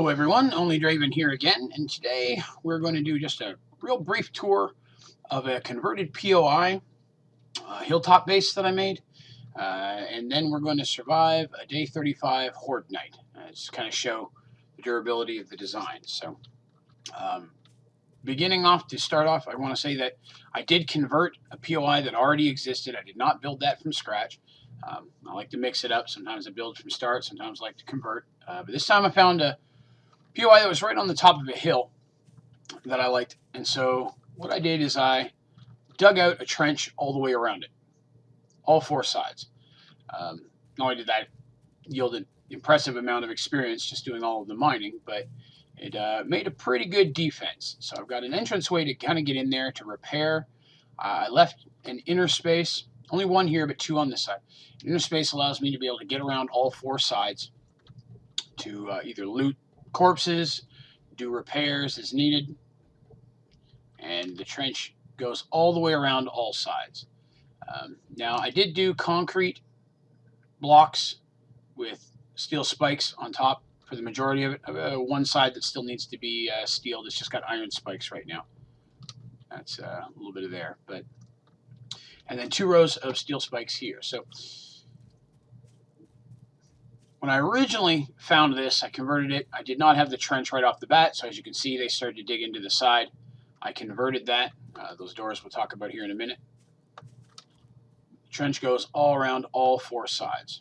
Hello everyone, Onlydraven here again, and today we're going to do just a real brief tour of a converted POI Hilltop base that I made, and then we're going to survive a day 35 Horde Night. Just kind of show the durability of the design. So, beginning off, to start off, I want to say that I did convert a POI that already existed. I did not build that from scratch. I like to mix it up. Sometimes I build from start, sometimes I like to convert. But this time I found a POI that was right on the top of a hill that I liked. And so what I did is I dug out a trench all the way around it, all four sides. Not only did that yield an impressive amount of experience just doing all of the mining, but it made a pretty good defense. So I've got an entranceway to kind of get in there to repair. I left an inner space, only one here, but two on this side. Inner space allows me to be able to get around all four sides to either loot corpses, do repairs as needed, and the trench goes all the way around all sides. Now, I did do concrete blocks with steel spikes on top for the majority of it. One side that still needs to be steeled. It's just got iron spikes right now. That's a little bit of there, and then 2 rows of steel spikes here. So when I originally found this, I converted it. I did not have the trench right off the bat, so as you can see, they started to dig into the side. I converted that. Those doors we'll talk about here in a minute. The trench goes all around all four sides.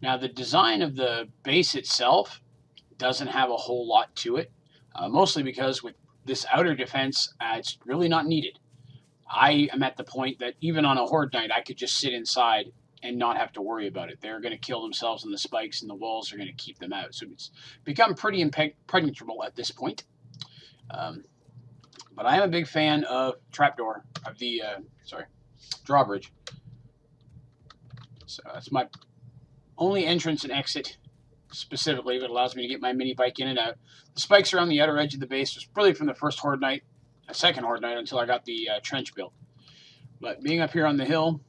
Now, the design of the base itself doesn't have a whole lot to it, mostly because with this outer defense, it's really not needed. I am at the point that even on a Horde Night, I could just sit inside and not have to worry about it. They're going to kill themselves in the spikes, and the walls are going to keep them out. So it's become pretty impenetrable at this point. But I am a big fan of trapdoor, of the, drawbridge. So that's my only entrance and exit specifically, but allows me to get my mini bike in and out. The spikes around the outer edge of the base was really from the first Horde Night, second Horde Night, until I got the trench built. But being up here on the hill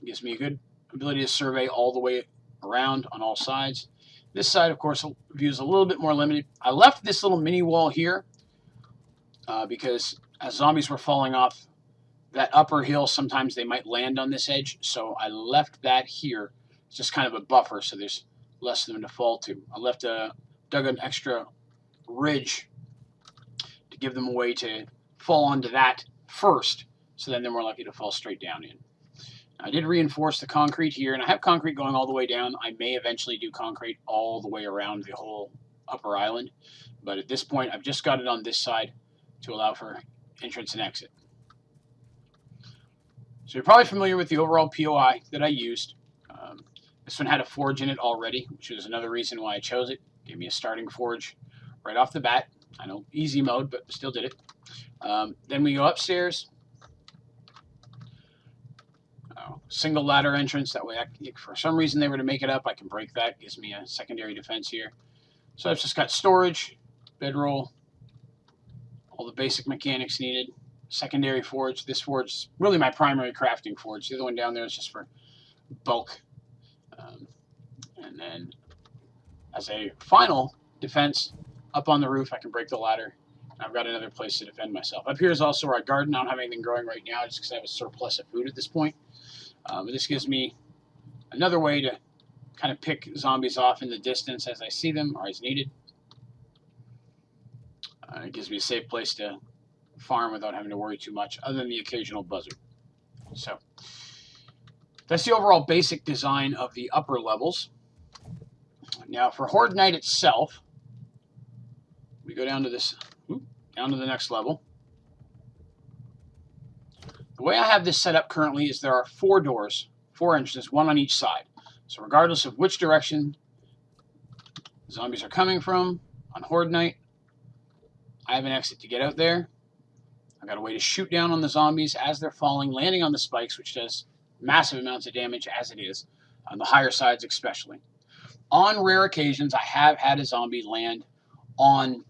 gives me a good ability to survey all the way around on all sides. This side, of course, view is a little bit more limited. I left this little mini wall here because as zombies were falling off that upper hill, sometimes they might land on this edge, so I left that here. It's just kind of a buffer, so there's less of them to fall to. I dug an extra ridge to give them a way to fall onto that first, so then they're more likely to fall straight down in. I did reinforce the concrete here, and I have concrete going all the way down. I may eventually do concrete all the way around the whole upper island, but at this point, I've just got it on this side to allow for entrance and exit. So you're probably familiar with the overall POI that I used. This one had a forge in it already, which was another reason why I chose it. Gave me a starting forge right off the bat. I know, easy mode, but still did it. Then we go upstairs. Single ladder entrance. That way, if for some reason they were to make it up, I can break that. Gives me a secondary defense here. So I've just got storage, bedroll, all the basic mechanics needed. Secondary forge. This forge is really my primary crafting forge. The other one down there is just for bulk. And then as a final defense, up on the roof, I can break the ladder. I've got another place to defend myself. Up here is also where I garden. I don't have anything growing right now just because I have a surplus of food at this point. But this gives me another way to kind of pick zombies off in the distance as I see them or as needed. It gives me a safe place to farm without having to worry too much, other than the occasional buzzard. So that's the overall basic design of the upper levels. Now for Horde Night itself, we go down to this, down to the next level. The way I have this set up currently is there are 4 doors, 4 entrances, 1 on each side. So regardless of which direction zombies are coming from on Horde Night, I have an exit to get out there. I've got a way to shoot down on the zombies as they're falling, landing on the spikes, which does massive amounts of damage as it is, on the higher sides especially. On rare occasions, I have had a zombie land on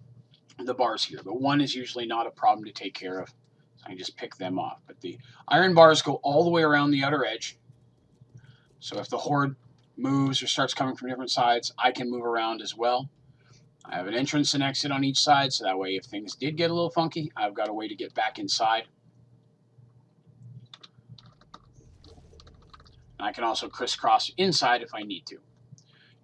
the bars here, but one is usually not a problem to take care of. So I can just pick them off. But the iron bars go all the way around the outer edge. So if the Horde moves or starts coming from different sides, I can move around as well. I have an entrance and exit on each side, so that way if things did get a little funky, I've got a way to get back inside. And I can also crisscross inside if I need to.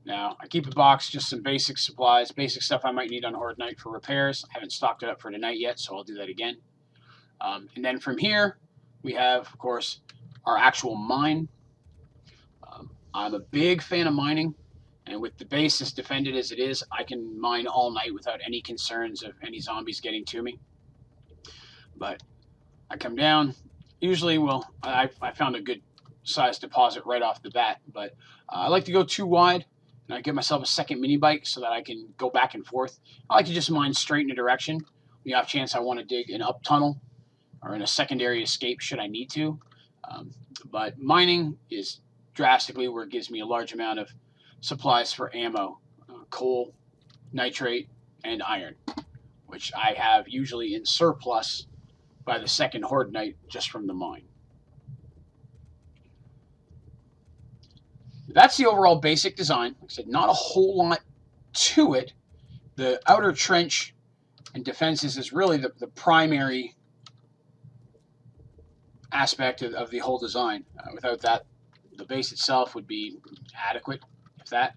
Now, I keep a box, just some basic supplies, basic stuff I might need on Horde Night for repairs. I haven't stocked it up for tonight yet, so I'll do that again. And then from here, we have, of course, our actual mine. I'm a big fan of mining, and with the base as defended as it is, I can mine all night without any concerns of any zombies getting to me. But I come down, usually, well, I found a good size deposit right off the bat, but I like to go too wide, and I give myself a second mini bike so that I can go back and forth. I like to just mine straight in a direction. The off chance I want to dig an up tunnel or in a secondary escape should I need to. But mining is drastically where it gives me a large amount of supplies for ammo, coal, nitrate, and iron, which I have usually in surplus by the second Horde Night just from the mine. That's the overall basic design. Like I said, not a whole lot to it. The outer trench and defenses is really the primary aspect of the whole design. Without that, the base itself would be adequate, if that.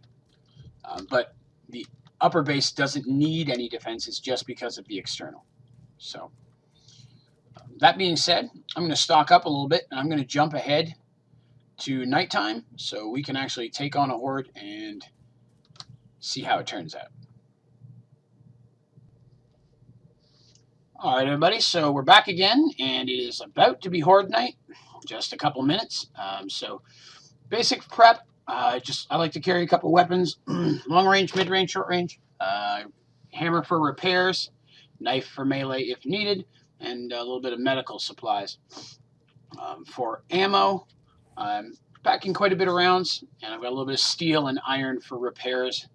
But the upper base doesn't need any defenses just because of the external. So, that being said, I'm going to stock up a little bit, and I'm going to jump ahead to nighttime so we can actually take on a horde and see how it turns out. Alright everybody, so we're back again, and it is about to be Horde Night, just a couple minutes. So basic prep, I like to carry a couple weapons, long range, mid range, short range, hammer for repairs, knife for melee if needed, and a little bit of medical supplies. For ammo, I'm packing quite a bit of rounds, and I've got a little bit of steel and iron for repairs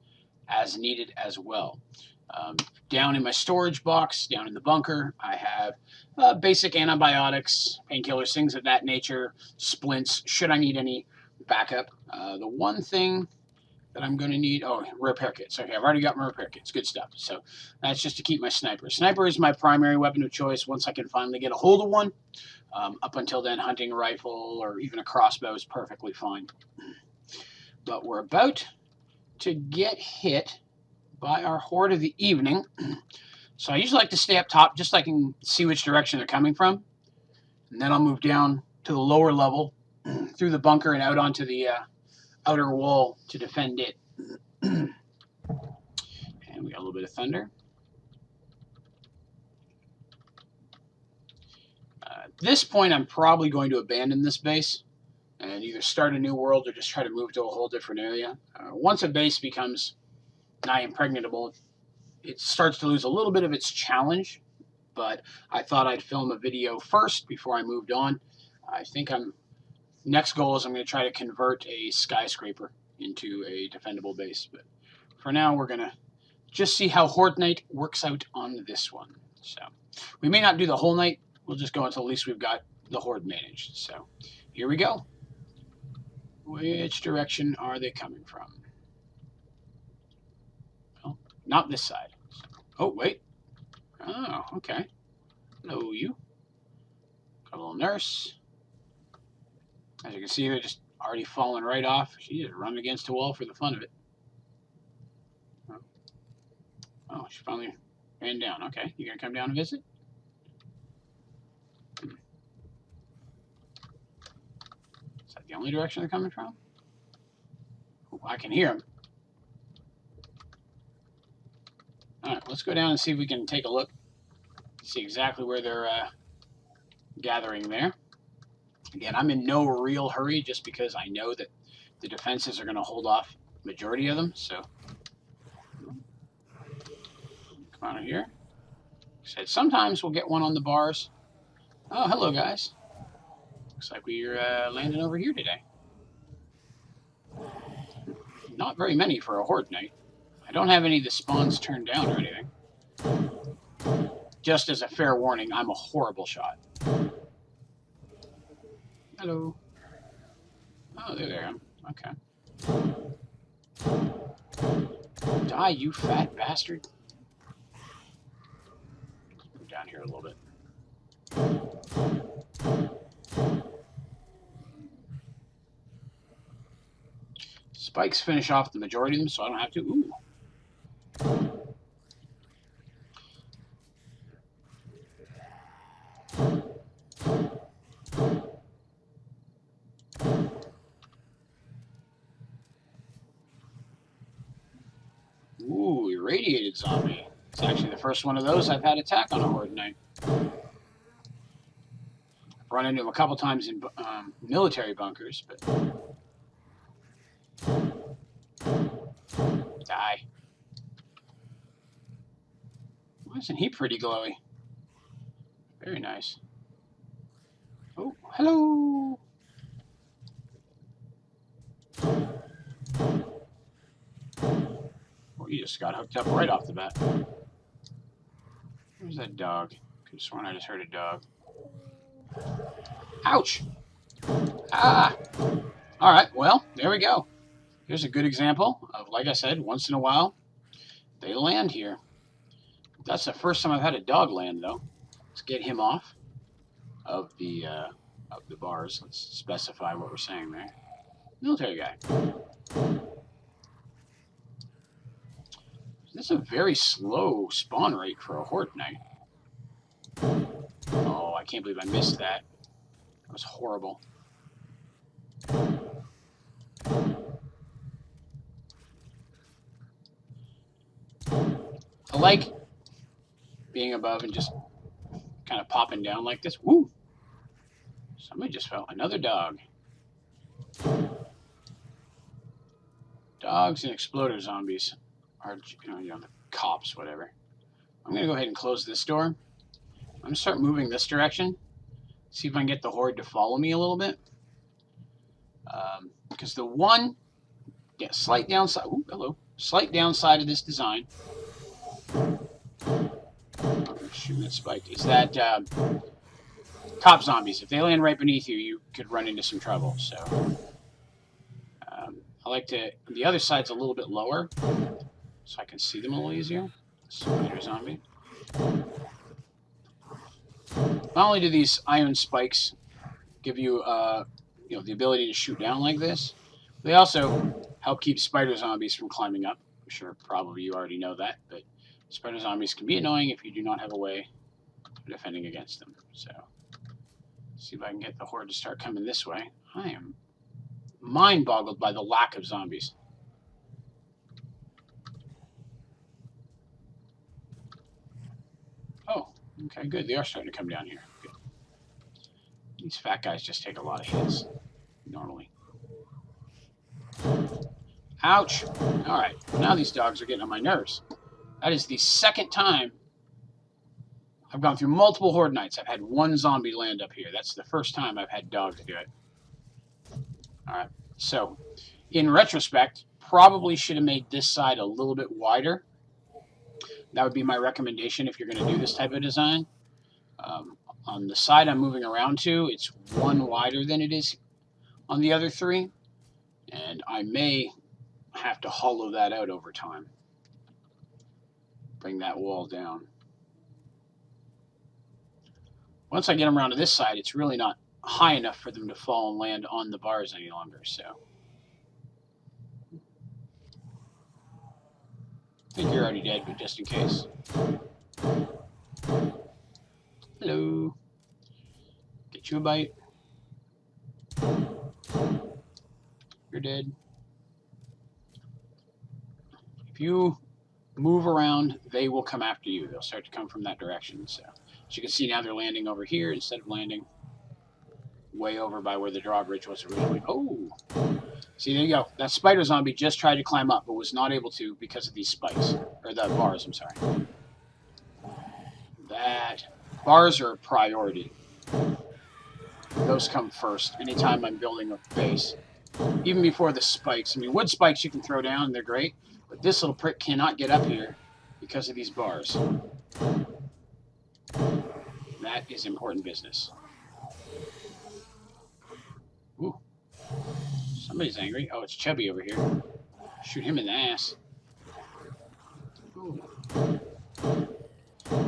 as needed as well. Down in my storage box, down in the bunker, I have basic antibiotics, painkillers, things of that nature, splints, should I need any backup. The one thing that I'm going to need, repair kits. Okay, I've already got my repair kits, good stuff. So that's just to keep my sniper. Sniper is my primary weapon of choice once I can finally get a hold of one. Up until then, hunting a rifle or even a crossbow is perfectly fine. But we're about to get hit by our horde of the evening. So I usually like to stay up top just so I can see which direction they're coming from. And then I'll move down to the lower level through the bunker and out onto the outer wall to defend it. And we got a little bit of thunder. At this point, I'm probably going to abandon this base and either start a new world or just try to move to a whole different area. Once a base becomes nigh impregnable, it starts to lose a little bit of its challenge, but I thought I'd film a video first before I moved on. I think next goal is I'm going to try to convert a skyscraper into a defendable base, but for now we're going to just see how Horde Night works out on this one. So we may not do the whole night, we'll just go until at least we've got the horde managed. So here we go. Which direction are they coming from? Not this side. Oh, wait. Oh, okay. Hello, you. Got a little nurse. As you can see, they're just already falling right off. She just run against a wall for the fun of it. Oh, she finally ran down. Okay, you gonna come down and visit? Is that the only direction they're coming from? Oh, I can hear them. Alright, let's go down and see if we can take a look. See exactly where they're gathering there. Again, I'm in no real hurry just because I know that the defenses are going to hold off the majority of them. So, come on here. Said sometimes we'll get one on the bars. Oh, hello guys. Looks like we're landing over here today. Not very many for a horde night. I don't have any of the spawns turned down or anything. Just as a fair warning, I'm a horrible shot. Hello. Oh, there I am. Okay. Die, you fat bastard. Go down here a little bit. Spikes finish off the majority of them, so I don't have to. Ooh. Ooh, irradiated zombie. It's actually the first one of those I've had attack on a Horde Night. I've run into them a couple times in military bunkers, but... Die. Why isn't he pretty glowy? Very nice. Oh, hello! Oh, you just got hooked up right off the bat. Where's that dog? Could have sworn I just heard a dog. Ouch! Ah! Alright, well, there we go. Here's a good example of, like I said, once in a while, they land here. That's the first time I've had a dog land, though. Let's get him off of the bars. Let's specify what we're saying there. Military guy. This is a very slow spawn rate for a Horde Night. Oh, I can't believe I missed that. That was horrible. I like being above and just kind of popping down like this. Woo! Somebody just fell. Another dog. Dogs and exploder zombies are, you know, the cops, whatever. I'm going to go ahead and close this door. I'm going to start moving this direction. See if I can get the Horde to follow me a little bit. Because the one, slight downside, ooh, hello, slight downside of this design, shooting that spike, is that cop zombies, if they land right beneath you, you could run into some trouble. So I like to, the other side's a little bit lower, so I can see them a little easier. Spider zombie. Not only do these iron spikes give you, you know, the ability to shoot down like this, they also help keep spider zombies from climbing up. I'm sure probably you already know that, but spider zombies can be annoying if you do not have a way of defending against them. So, let's see if I can get the Horde to start coming this way. I am mind-boggled by the lack of zombies. Oh, okay, good. They are starting to come down here. Good. These fat guys just take a lot of hits, normally. Ouch! Alright, now these dogs are getting on my nerves. That is the second time I've gone through multiple Horde Nights. I've had one zombie land up here. That's the first time I've had dogs do it. Alright, so, in retrospect, probably should have made this side a little bit wider. That would be my recommendation if you're going to do this type of design. On the side I'm moving around to, it's one wider than it is on the other three. And I may have to hollow that out over time. Bring that wall down. Once I get them around to this side, it's really not high enough for them to fall and land on the bars any longer. So I think you're already dead, but just in case. Hello. Get you a bite. You're dead. If you move around, they will come after you. They'll start to come from that direction. So, as you can see now, they're landing over here instead of landing way over by where the drawbridge was originally. Oh! See, there you go. That spider zombie just tried to climb up, but was not able to because of these spikes. Or the bars, I'm sorry. Bars are a priority. Those come first anytime I'm building a base. Even before the spikes. I mean, wood spikes you can throw down, they're great. But this little prick cannot get up here because of these bars. That is important business. Ooh. Somebody's angry. Oh, it's Chubby over here. Shoot him in the ass. Ooh.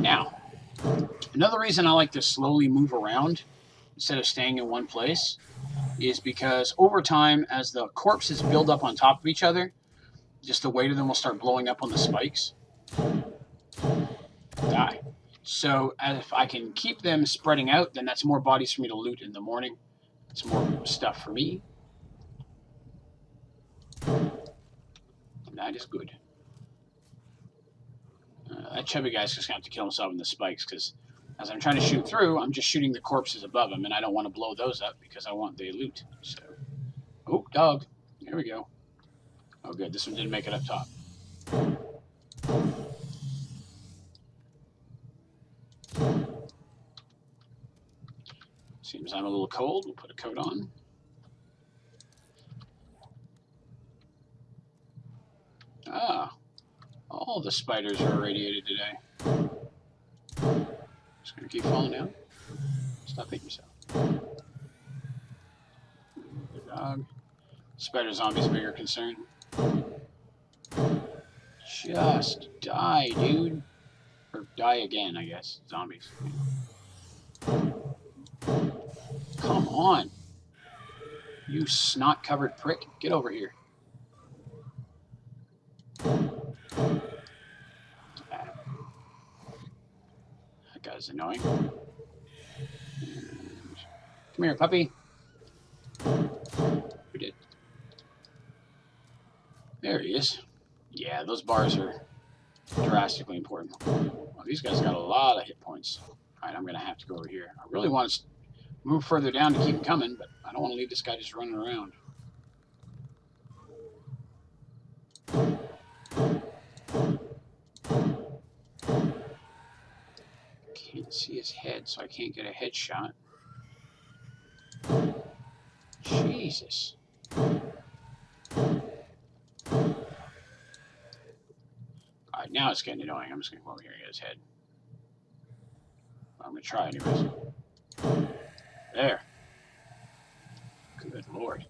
Now, another reason I like to slowly move around instead of staying in one place is because over time, as the corpses build up on top of each other, just the weight of them will start blowing up on the spikes. Die. So if I can keep them spreading out, then that's more bodies for me to loot in the morning. It's more stuff for me. And that is good. That Chubby guy's just going to have to kill himself in the spikes, because as I'm trying to shoot through, I'm just shooting the corpses above him, and I don't want to blow those up because I want the loot. So, oh, dog. There we go. Oh, good. This one didn't make it up top. Seems I'm a little cold. We'll put a coat on. Ah, all the spiders are irradiated today. Just gonna keep falling down. Stop hitting yourself. Good dog. Spider zombies a bigger concern. Just die, dude. Or die again, I guess. Zombies. Come on. You snot-covered prick. Get over here. That guy's annoying. Come here, puppy. Who did? There he is. Yeah, those bars are drastically important. Well, these guys got a lot of hit points. Alright, I'm going to have to go over here. I really want to move further down to keep him coming, but I don't want to leave this guy just running around. Can't see his head, so I can't get a headshot. Jesus. Alright, now it's getting annoying. I'm just going to go over here and get his head. I'm going to try anyways. There. Good Lord.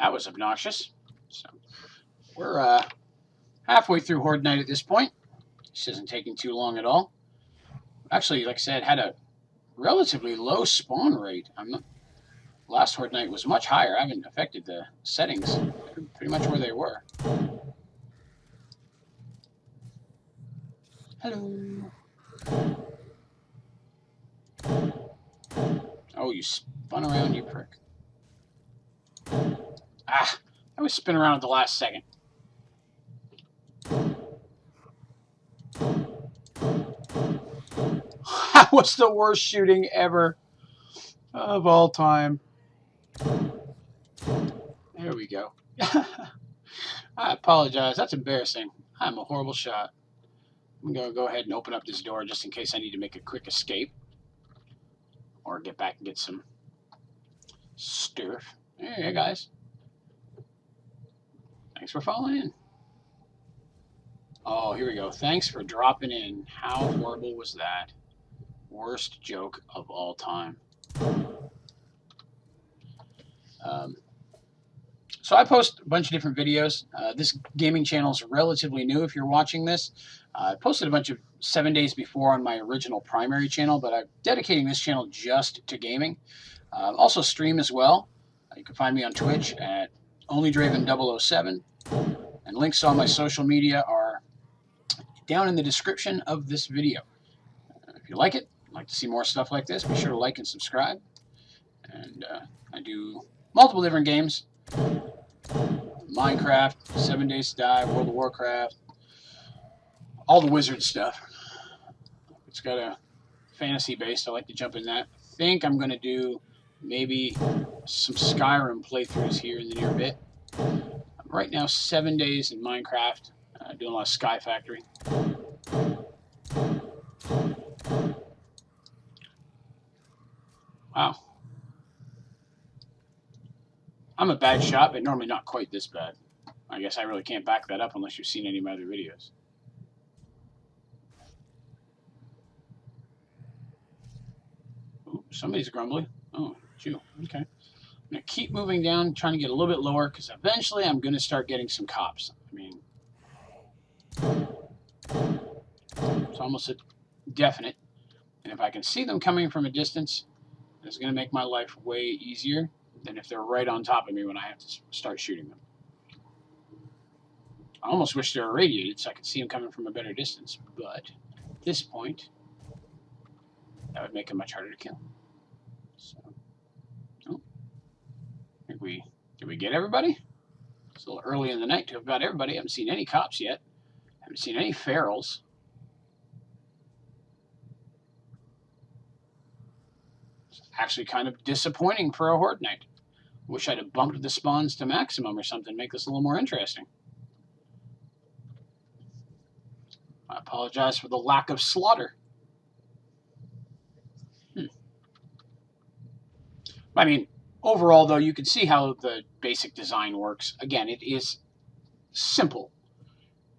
That was obnoxious. So, we're halfway through Horde Night at this point. This isn't taking too long at all. Actually, like I said, had a relatively low spawn rate. Last Horde Night was much higher. I haven't affected the settings. They're pretty much where they were. Hello. Oh, you spun around, you prick. Ah, I was spinning around at the last second. That was the worst shooting ever of all time. There we go. I apologize. That's embarrassing. I'm a horrible shot. I'm going to go ahead and open up this door just in case I need to make a quick escape. Or get back and get some stuff. Hey, guys. Thanks for falling in. Oh, here we go. Thanks for dropping in. How horrible was that? Worst joke of all time. So I post a bunch of different videos. This gaming channel is relatively new if you're watching this. I posted a bunch of 7 days before on my original primary channel, but I'm dedicating this channel just to gaming. Also stream as well. You can find me on Twitch at OnlydravenGaming, and links to all my social media are down in the description of this video. If you like it, like to see more stuff like this, be sure to like and subscribe. And I do multiple different games. Minecraft, 7 Days to Die, World of Warcraft, all the wizard stuff. It's got a fantasy base. I like to jump in that. I think I'm going to do maybe some Skyrim playthroughs here in the near bit. Right now, 7 days in Minecraft, doing a lot of Sky Factory. Wow. I'm a bad shot, but normally not quite this bad. I guess I really can't back that up unless you've seen any of my other videos. Ooh, somebody's grumbling. Oh, it's you. Okay. I'm going to keep moving down, trying to get a little bit lower, because eventually I'm going to start getting some cops. I mean, it's almost a definite. And if I can see them coming from a distance, it's going to make my life way easier than if they're right on top of me when I have to start shooting them. I almost wish they were irradiated so I could see them coming from a better distance, but at this point, that would make them much harder to kill. So, oh, did we get everybody? It's a little early in the night to have got everybody. I haven't seen any cops yet. I haven't seen any ferals. It's actually kind of disappointing for a Horde Night. Wish I'd have bumped the spawns to maximum or something, make this a little more interesting. I apologize for the lack of slaughter. I mean, overall, though, you can see how the basic design works. Again, it is simple.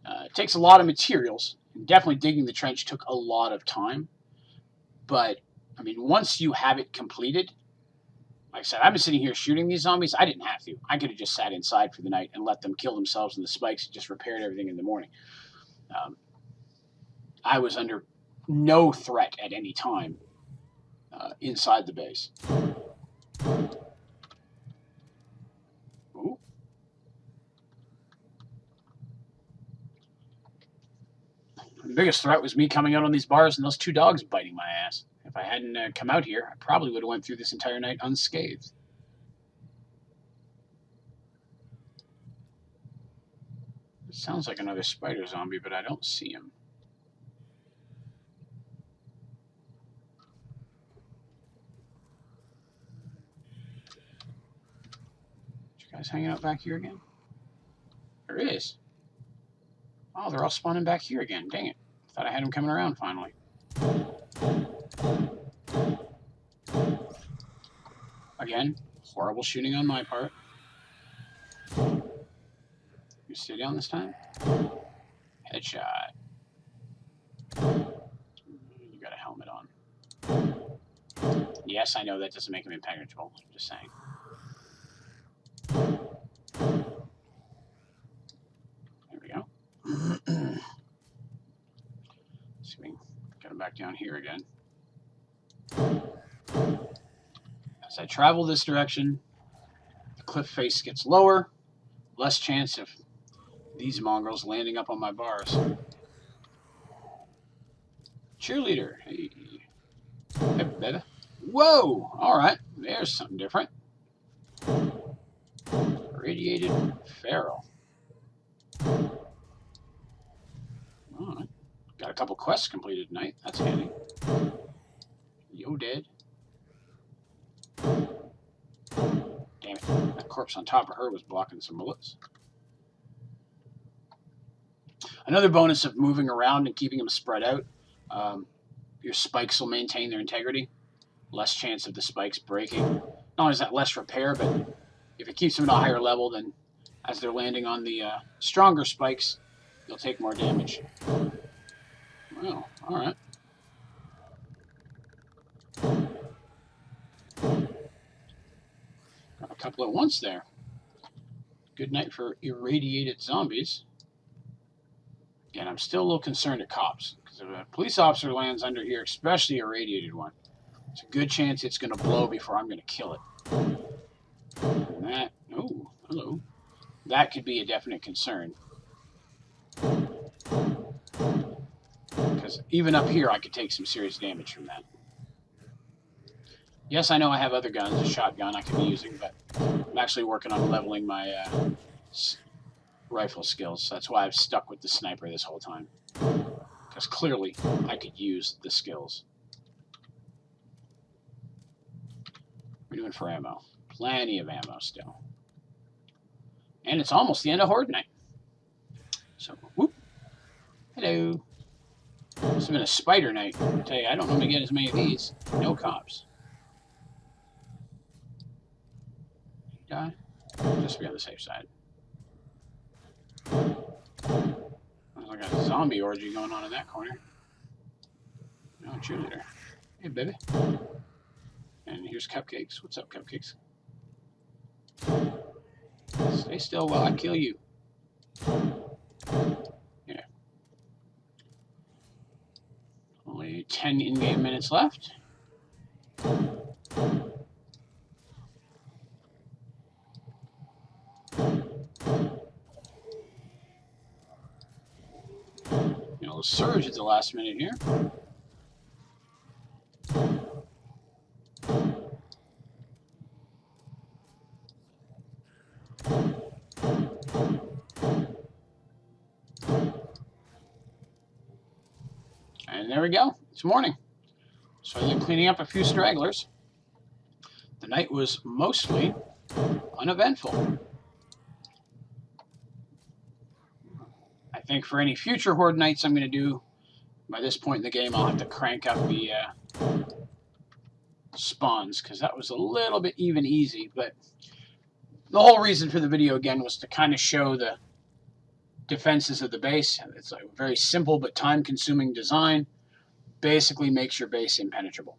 It takes a lot of materials. Definitely digging the trench took a lot of time. But, I mean, once you have it completed, like I said, I've been sitting here shooting these zombies. I didn't have to. I could have just sat inside for the night and let them kill themselves in the spikes and just repaired everything in the morning. I was under no threat at any time inside the base. Ooh. The biggest threat was me coming out on these bars and those two dogs biting my ass. If I hadn't come out here, I probably would have went through this entire night unscathed. It sounds like another spider zombie, but I don't see him. Guys hanging out back here again? There is. Oh, they're all spawning back here again. Dang it. Thought I had them coming around finally. Again, horrible shooting on my part. You stay down this time? Headshot. You got a helmet on. Yes, I know that doesn't make him impenetrable. I'm just saying. There we go. See if we can get him back down here again. As I travel this direction, the cliff face gets lower, less chance of these mongrels landing up on my bars. Cheerleader. Hey. Hey, baby. Whoa! Alright, there's something different. Radiated feral. Alright. Got a couple quests completed tonight. That's handy. Yo, dead. Damn it. That corpse on top of her was blocking some bullets. Another bonus of moving around and keeping them spread out, your spikes will maintain their integrity. Less chance of the spikes breaking. Not only is that less repair, but if it keeps them at a higher level, then as they're landing on the stronger spikes, they'll take more damage. Well, alright. Got a couple at once there. Good night for irradiated zombies. Again, I'm still a little concerned at cops, because if a police officer lands under here, especially a irradiated one, it's a good chance it's going to blow before I'm going to kill it. And that, oh, hello. That could be a definite concern. Because even up here, I could take some serious damage from that. Yes, I know I have other guns, a shotgun I could be using, but I'm actually working on leveling my rifle skills. So that's why I've stuck with the sniper this whole time. Because clearly, I could use the skills. What are we doing for ammo? Plenty of ammo still. And it's almost the end of Horde Night. So, whoop. Hello. This has been a spider night. I tell you, I don't normally get as many of these. No cops. Die. Just to be on the safe side. There's like a zombie orgy going on in that corner. No, cheerleader. Hey, baby. And here's Cupcakes. What's up, Cupcakes? Stay still while I kill you. Yeah. Only 10 in-game minutes left. You know, surge at the last minute here. And there we go. It's morning. So I'm cleaning up a few stragglers. The night was mostly uneventful. I think for any future Horde Nights I'm going to do, by this point in the game, I'll have to crank up the spawns, because that was a little bit even easy. But the whole reason for the video, again, was to kind of show the defenses of the base. It's a very simple but time-consuming design. Basically makes your base impenetrable.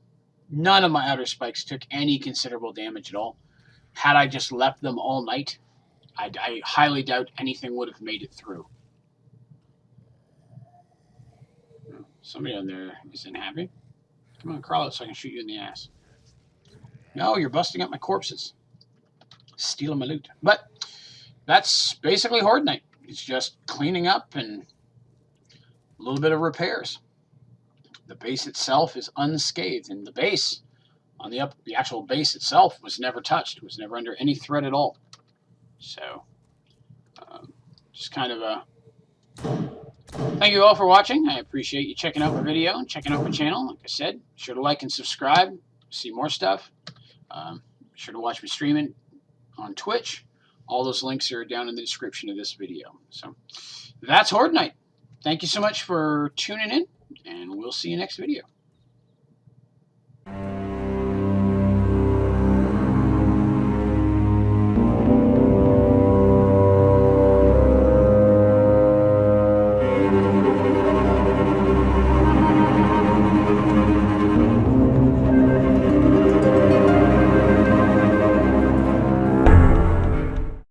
None of my outer spikes took any considerable damage at all. Had I just left them all night, I highly doubt anything would have made it through. Somebody on there isn't happy. Come on, crawl out so I can shoot you in the ass. No, you're busting up my corpses. Stealing my loot. But that's basically Horde Night. It's just cleaning up and a little bit of repairs. The base itself is unscathed, and the base, on the actual base itself, was never touched. It was never under any threat at all. So, just kind of a... Thank you all for watching. I appreciate you checking out my video and checking out my channel. Like I said, be sure to like and subscribe. See more stuff. Be sure to watch me streaming on Twitch. All those links are down in the description of this video. So, that's Horde Night. Thank you so much for tuning in, and we'll see you next video.